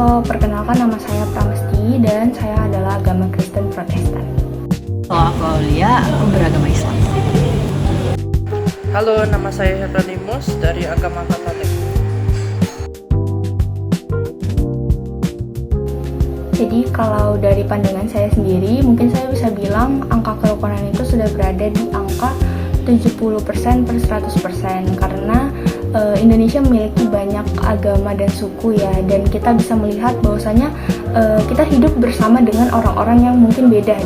Halo, perkenalkan nama saya Pramesti dan saya adalah agama Kristen Protestan. Aku Aulia, aku beragama Islam. Halo, nama saya Hieronymus dari agama Katolik. Jadi kalau dari pandangan saya sendiri, mungkin saya bisa bilang angka kerukunan itu sudah berada di angka 70% per 100% karena Indonesia memiliki banyak agama dan suku ya, dan kita bisa melihat bahwasanya kita hidup bersama dengan orang-orang yang mungkin beda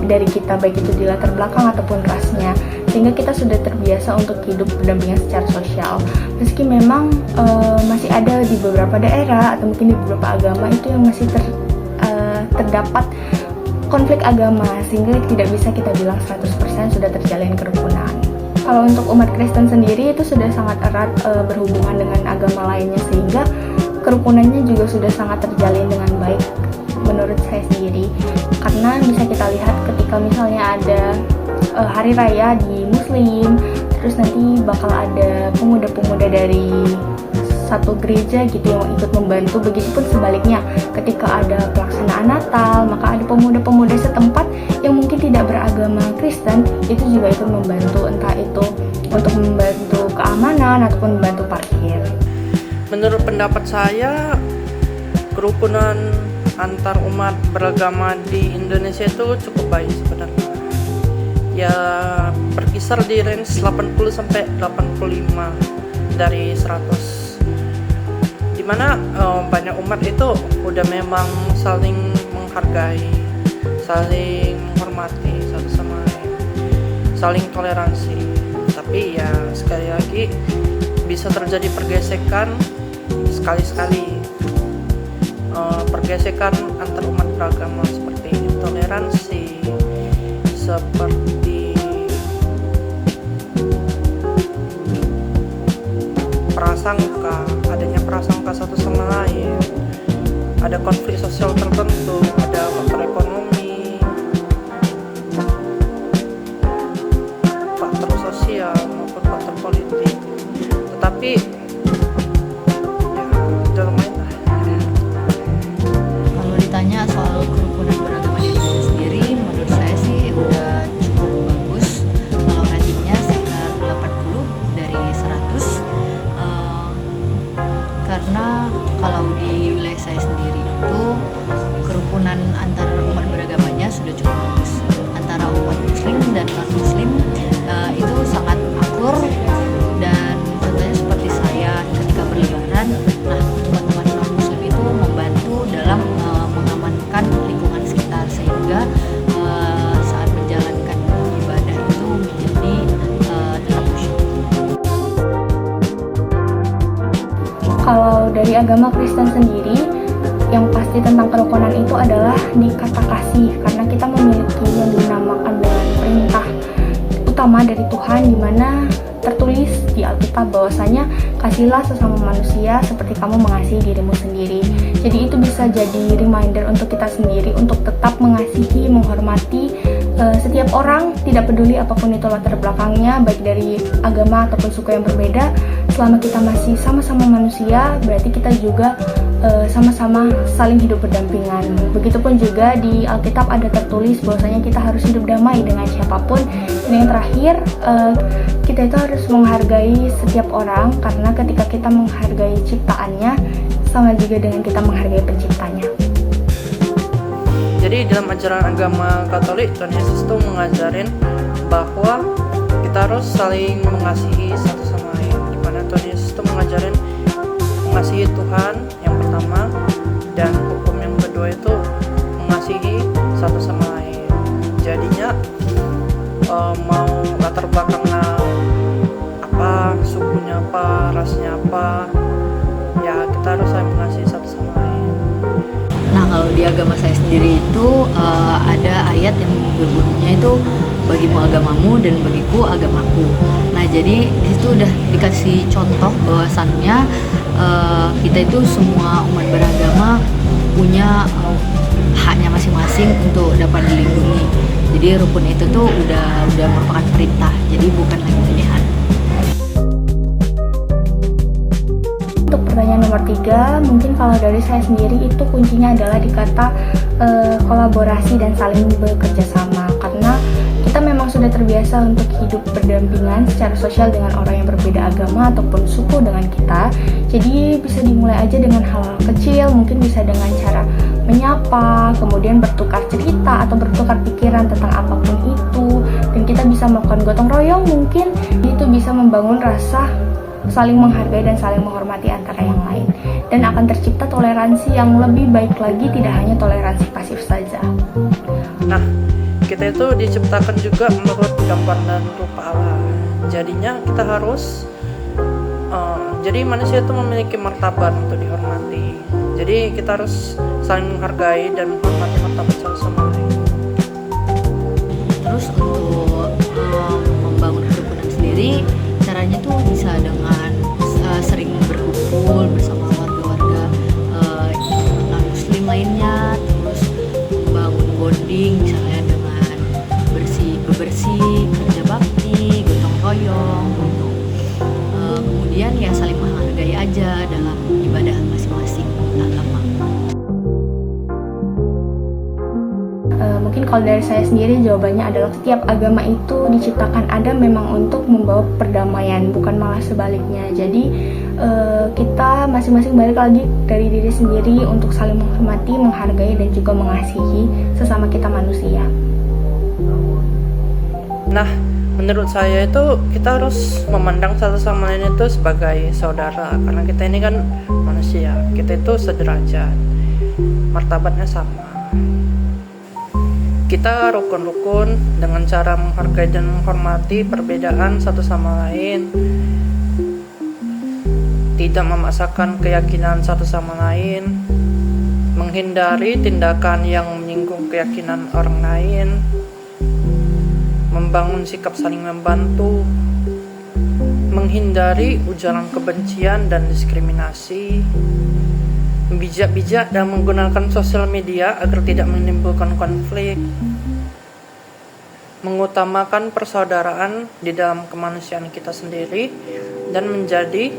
dari kita, baik itu di latar belakang ataupun rasnya, sehingga kita sudah terbiasa untuk hidup berdampingan secara sosial. Meski memang masih ada di beberapa daerah atau mungkin di beberapa agama itu yang masih terdapat konflik agama, sehingga tidak bisa kita bilang 100% sudah terjalin kerukunan. Kalau untuk umat Kristen sendiri itu sudah sangat erat berhubungan dengan agama lainnya, sehingga kerukunannya juga sudah sangat terjalin dengan baik menurut saya sendiri. Karena bisa kita lihat ketika misalnya ada hari raya di Muslim, terus nanti bakal ada pemuda-pemuda dari satu gereja gitu yang ikut membantu. Begitupun sebaliknya ketika ada pelaksanaan Natal, maka ada pemuda-pemuda setempat yang mungkin tidak beragama Kristen itu juga ikut membantu, entah itu untuk membantu keamanan ataupun membantu parkir. Menurut pendapat saya, kerukunan antar umat beragama di Indonesia itu cukup baik sebenarnya. Ya, berkisar di range 80 sampai 85 dari 100. Dimana banyak umat itu udah memang saling menghargai, saling menghormati satu sama lain, saling toleransi. Tapi ya sekali lagi bisa terjadi pergesekan sekali-sekali, pergesekan antar umat beragama seperti intoleransi, seperti prasangka, adanya prasangka satu sama lain, ada konflik sosial tertentu, ada faktor ekonomi, faktor sosial maupun faktor politik. Tetapi ya dalam main lah. Kalau ditanya soal kerukunan beragama di Indonesia sendiri, menurut saya sih udah cukup bagus. Kalau ratingnya sekitar 80 dari 100. Karena kalau di wilayah saya sendiri itu kerukunan antar umat beragamanya sudah cukup bagus. Antara umat muslim dan non muslim itu sangat akur, dan contohnya seperti saya ketika berlebaran, nah teman-teman non muslim itu membantu dalam mengamankan lingkungan sekitar, sehingga saat menjalankan ibadah itu menjadi tetap khusyuk. Kalau dari agama Kristen sendiri, yang pasti tentang kerukunan itu adalah di kata kasih, karena kita memiliki yang dinamakan dengan perintah utama dari Tuhan, di mana tertulis di Alkitab bahwasanya kasihlah sesama manusia seperti kamu mengasihi dirimu sendiri. Jadi itu bisa jadi reminder untuk kita sendiri untuk tetap mengasihi, menghormati setiap orang, tidak peduli apapun itu latar belakangnya, baik dari agama ataupun suku yang berbeda. Selama kita masih sama-sama manusia, berarti kita juga sama-sama saling hidup berdampingan. Begitupun juga di Alkitab ada tertulis bahwasanya kita harus hidup damai dengan siapapun. Dan yang terakhir, kita itu harus menghargai setiap orang, karena ketika kita menghargai ciptaannya, sama juga dengan kita menghargai penciptanya. Jadi dalam ajaran agama Katolik, Tuhan Yesus tuh mengajarin bahwa kita harus saling mengasihi satu sama lain. Dimana Tuhan Yesus tuh mengajarin mengasihi Tuhan yang pertama, dan hukum yang kedua itu mengasihi satu sama lain. Jadinya mau latar belakangnya apa, sukunya apa, rasnya apa, ya kita harus saling mengasihi satu sama lain. Nah, kalau di agama saya sendiri itu ada ayat yang berbunyinya itu bagimu agamamu dan bagiku agamaku. Nah, jadi di situ udah dikasih contoh bahwasannya kita itu semua umat beragama punya haknya masing-masing untuk dapat dilindungi. Jadi rukun itu tuh udah merupakan perintah, jadi bukan lagi pilihan. pertanyaan nomor 3, mungkin kalau dari saya sendiri itu kuncinya adalah di kata kolaborasi dan saling bekerja sama, karena kita memang sudah terbiasa untuk hidup berdampingan secara sosial dengan orang yang berbeda agama ataupun suku dengan kita. Jadi bisa dimulai aja dengan hal-hal kecil, mungkin bisa dengan cara menyapa, kemudian bertukar cerita atau bertukar pikiran tentang apapun itu, dan kita bisa melakukan gotong royong, mungkin itu bisa membangun rasa saling menghargai dan saling menghormati antara yang lain, dan akan tercipta toleransi yang lebih baik lagi, tidak hanya toleransi pasif saja. Nah, kita itu diciptakan juga menurut gambar dan rupa Allah. Jadinya kita harus jadi manusia itu memiliki martabat untuk dihormati. Jadi kita harus saling menghargai dan menghormati martabat satu sama lain. Terus untuk membangun kerukunan sendiri, caranya tuh bisa dengan sering berkumpul bersama warga-warga non-muslim lainnya, terus membangun bonding misalnya dengan bebersih, kerja bakti, gotong royong, kemudian ya saling menghargai aja dalam ibadah masing-masing agama. Mungkin kalau dari saya sendiri jawabannya adalah setiap agama itu diciptakan ada memang untuk membawa perdamaian, bukan malah sebaliknya. Jadi kita masing-masing balik lagi dari diri sendiri untuk saling menghormati, menghargai, dan juga mengasihi sesama kita manusia. Nah, menurut saya itu kita harus memandang satu sama lain itu sebagai saudara, karena kita ini kan manusia, kita itu sederajat, martabatnya sama. Kita rukun-rukun dengan cara menghargai dan menghormati perbedaan satu sama lain, tidak memaksakan keyakinan satu sama lain, menghindari tindakan yang menyinggung keyakinan orang lain, membangun sikap saling membantu, menghindari ujaran kebencian dan diskriminasi, bijak-bijak dan menggunakan sosial media agar tidak menimbulkan konflik, mengutamakan persaudaraan di dalam kemanusiaan kita sendiri, dan menjadi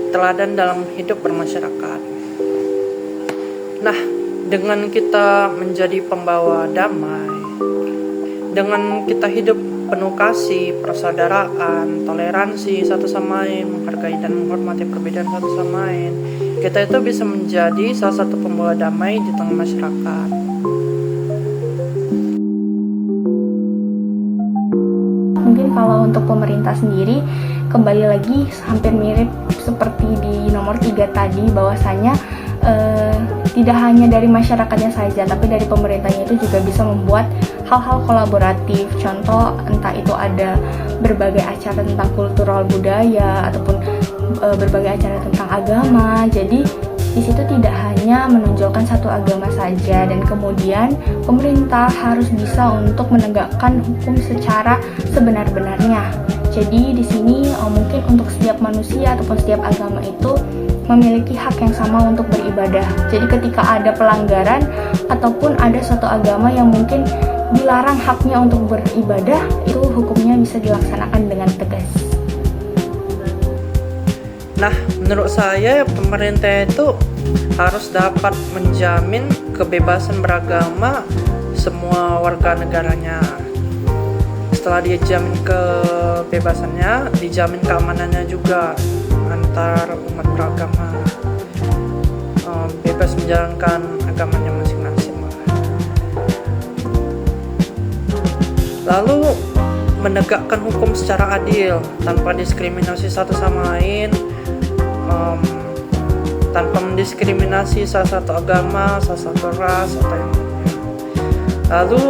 teladan dalam hidup bermasyarakat. Nah, dengan kita menjadi pembawa damai, dengan kita hidup penuh kasih, persaudaraan, toleransi satu sama lain, menghargai dan menghormati perbedaan satu sama lain, kita itu bisa menjadi salah satu pembawa damai di tengah masyarakat. Mungkin kalau untuk pemerintah sendiri, kembali lagi hampir mirip seperti di nomor 3 tadi, bahwasanya tidak hanya dari masyarakatnya saja, tapi dari pemerintahnya itu juga bisa membuat hal-hal kolaboratif. Contoh, entah itu ada berbagai acara tentang kultural budaya ataupun berbagai acara tentang agama. Jadi di situ tidak hanya menonjolkan satu agama saja, dan kemudian pemerintah harus bisa untuk menegakkan hukum secara sebenar-benarnya. Jadi di sini mungkin untuk setiap manusia ataupun setiap agama itu memiliki hak yang sama untuk beribadah. Jadi ketika ada pelanggaran ataupun ada suatu agama yang mungkin dilarang haknya untuk beribadah, itu hukumnya bisa dilaksanakan dengan tegas. Nah, menurut saya pemerintah itu harus dapat menjamin kebebasan beragama semua warga negaranya. Setelah dijamin kebebasannya, dijamin keamanannya juga antar umat beragama, bebas menjalankan agamanya masing-masing. Lalu menegakkan hukum secara adil tanpa diskriminasi satu sama lain, tanpa mendiskriminasi salah satu agama, salah satu ras atau yang lainnya. Lalu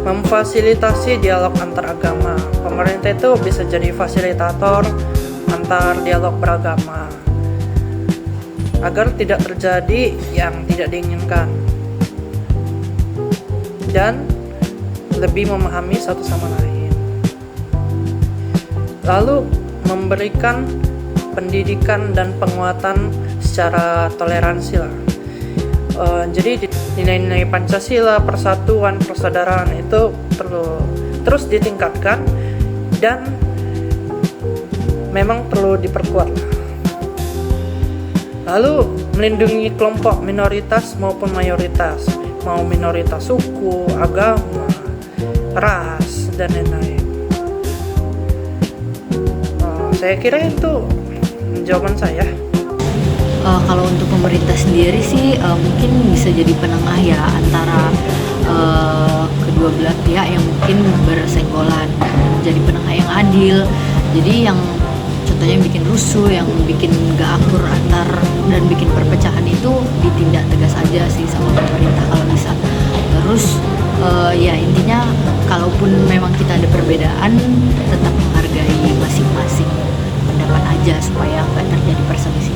memfasilitasi dialog antar agama. Pemerintah itu bisa jadi fasilitator antar dialog beragama agar tidak terjadi yang tidak diinginkan dan lebih memahami satu sama lain. Lalu memberikan pendidikan dan penguatan secara toleransi lah. Jadi nilai-nilai Pancasila, persatuan, persaudaraan itu perlu terus ditingkatkan dan memang perlu diperkuat. Lalu melindungi kelompok minoritas maupun mayoritas, mau minoritas suku, agama, ras, dan lain-lain. Saya kira itu jawaban saya. Kalau untuk pemerintah sendiri sih mungkin bisa jadi penengah ya antara kedua belah pihak yang mungkin bersenggolan, jadi penengah yang adil. Jadi yang contohnya yang bikin rusuh, yang bikin gak akur dan bikin perpecahan itu ditindak tegas aja sih sama pemerintah kalau bisa. Terus ya intinya kalaupun memang kita ada perbedaan, tetap menghargai masing-masing pendapat aja supaya nggak terjadi perselisihan.